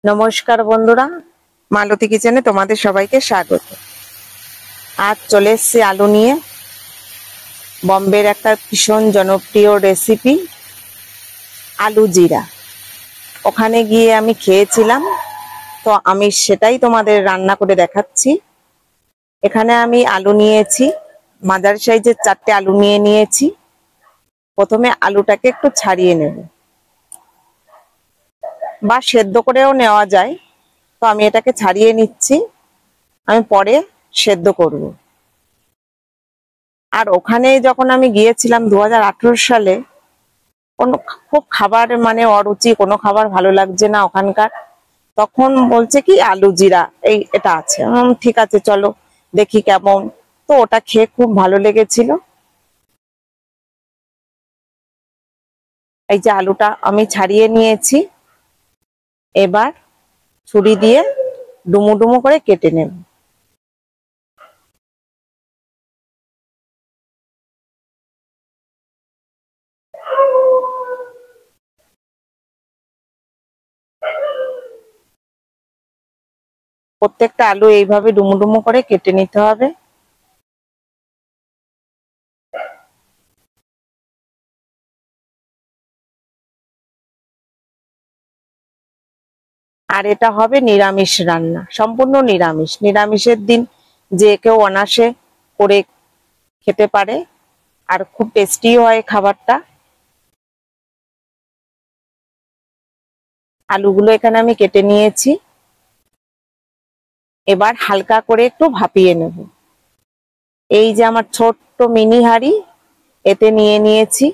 নমস্কার বন্ধুরা, মালতী কিচেনে তোমাদের সবাইকে স্বাগত। আজ চলে এসেছি আলু নিয়ে। বম্বের একটা ভীষণ জনপ্রিয় রেসিপি আলু জিরা। ওখানে গিয়ে আমি খেয়েছিলাম, তো আমি সেটাই তোমাদের রান্না করে দেখাচ্ছি। এখানে আমি আলু নিয়েছি, মাঝারি সাইজের 4টে আলু নিয়েছি। প্রথমে আলুটাকে একটু ছাড়িয়ে নেব, বা সেদ্ধ করেও নেওয়া যায়। তো আমি এটাকে ছাড়িয়ে নিচ্ছি, আমি পরে সেদ্ধ করব। আর ওখানে যখন আমি গিয়েছিলাম 2018 সালে, কোনো খুব খাবার মানে অরুচি, কোনো খাবার ভালো লাগছে না ওখানকার। তখন বলছে কি আলু জিরা এটা আছে। ঠিক আছে, চলো দেখি কেমন। তো ওটা খেয়ে খুব ভালো লেগেছিল। এই যে আলুটা আমি ছাড়িয়ে নিয়েছি, এবার ছুরি দিয়ে ডুমো ডুমো করে কেটে নেব। প্রত্যেকটা আলু এইভাবে ডুমো ডুমো করে কেটে নিতে হবে। আর এটা হবে নিরামিষ রান্না, সম্পূর্ণ নিরামিষ। নিরামিষের দিন যে কেউ অনায়াসে করে খেতে পারে, আর খুব টেস্টি হয় খাবারটা। আলুগুলো এখানে আমি কেটে নিয়েছি, এবার হালকা করে একটু ভাপিয়ে নেব। এই যে আমার ছোট্ট মিনি হাঁড়ি, এতে নিয়েছি।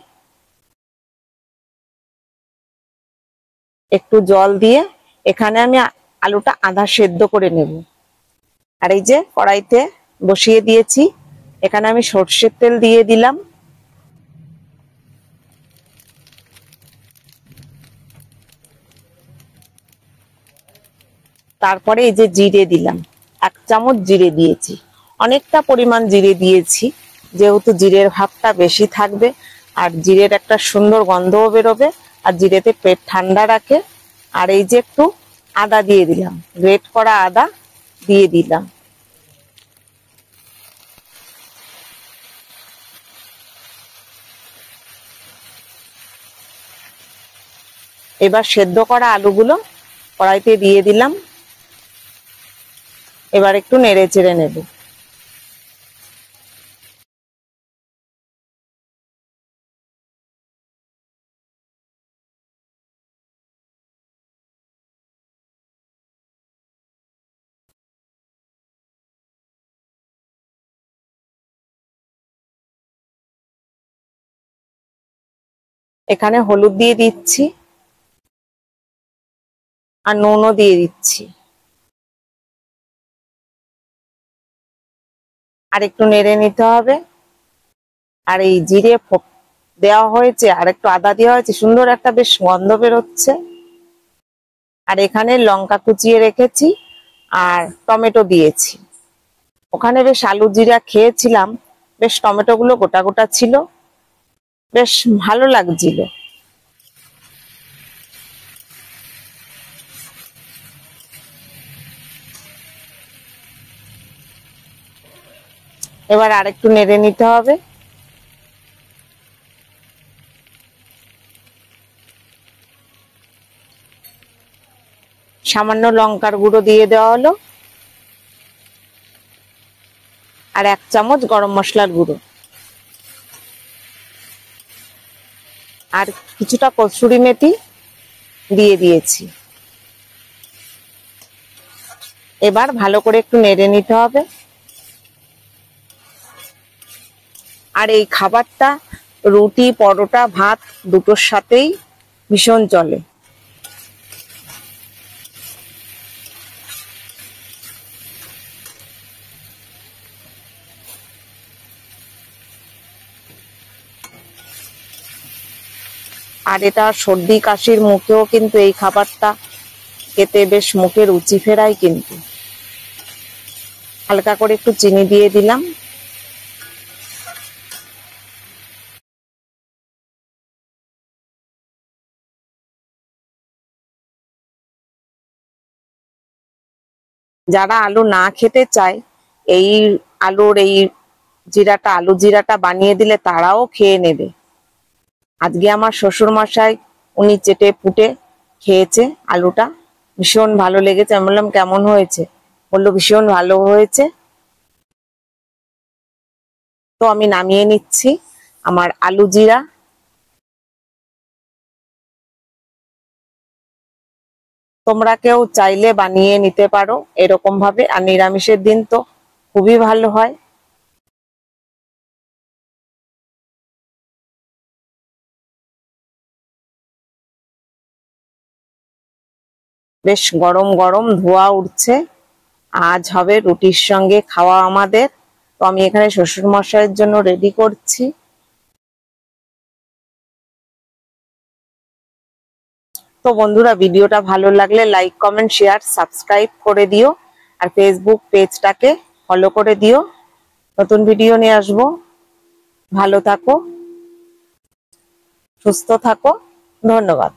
একটু জল দিয়ে এখানে আমি আলুটা আধা সেদ্ধ করে নেব। আর এই যে কড়াইতে বসিয়ে দিয়েছি, এখানে আমি সর্ষের তেল দিয়ে দিলাম। তারপরে এই যে জিরে দিলাম, 1 চামচ জিরে দিয়েছি। অনেকটা পরিমাণ জিরে দিয়েছি, যেহেতু জিরের ভাবটা বেশি থাকবে, আর জিরের একটা সুন্দর গন্ধও বেরোবে, আর জিরেতে পেট ঠান্ডা রাখে। আর এই যে একটু আদা দিয়ে দিলাম, গ্রেট করা আদা দিয়ে দিলাম। এবার সেদ্ধ করা আলুগুলো কড়াইতে দিয়ে দিলাম। এবার একটু নেড়ে চেড়ে নেব। এখানে হলুদ দিয়ে দিচ্ছি, আর নুনও দিয়ে দিচ্ছি। আর একটু নেড়ে নিতে হবে। আর এই জিরে দেওয়া হয়েছে, আর একটু আদা দেওয়া হয়েছে, সুন্দর একটা বেশ গন্ধ বেরোচ্ছে। আর এখানে লঙ্কা কুচিয়ে রেখেছি, আর টমেটো দিয়েছি। ওখানে বেশ আলু জিরা খেয়েছিলাম, বেশ টমেটো গুলো গোটা গোটা ছিল, বেশ ভালো লাগছিল। এবার আরেকটু নেড়ে নিতে হবে। সামান্য লঙ্কার গুঁড়ো দিয়ে দেওয়া হলো, আর 1 চামচ গরম মশলার গুঁড়ো, আর কিছুটা কসুরি মেথি দিয়ে দিয়েছি। এবার ভালো করে একটু নেড়ে নিতে হবে। আর এই খাবারটা রুটি, পরোটা, ভাত দুটোর সাথেই ভীষণ চলে। আর এটা সর্দি কাশির মুখেও কিন্তু এই খাবারটা খেতে বেশ মুখে রুচি ফেরায়। কিন্তু হালকা করে একটু চিনি দিয়ে দিলাম। যারা আলু না খেতে চায় এই আলুর এই জিরাটা, আলু জিরাটা বানিয়ে দিলে তারাও খেয়ে নেবে। আজকে আমার শ্বশুর মশাই উনি চেটে পুটে খেয়েছে আলুটা, ভীষণ ভালো লেগেছে। আমি বললাম কেমন হয়েছে, বললো ভীষণ ভালো হয়েছে। তো আমি নামিয়ে নিচ্ছি আমার আলু জিরা। তোমরা কেউ চাইলে বানিয়ে নিতে পারো এরকম ভাবে, আর নিরামিষের দিন তো খুবই ভালো হয়। বেশ গরম গরম ধোঁয়া উঠছে, আজ হবে রুটির সঙ্গে খাওয়া আমাদের। তো আমি এখানে শ্বশুর মশাইয়ের জন্য রেডি করছি। তো বন্ধুরা, ভিডিওটা ভালো লাগলে লাইক কমেন্ট শেয়ার সাবস্ক্রাইব করে দিও, আর ফেসবুক পেজটাকে ফলো করে দিও। নতুন ভিডিও নিয়ে আসবো। ভালো থাকো, সুস্থ থাকো, ধন্যবাদ।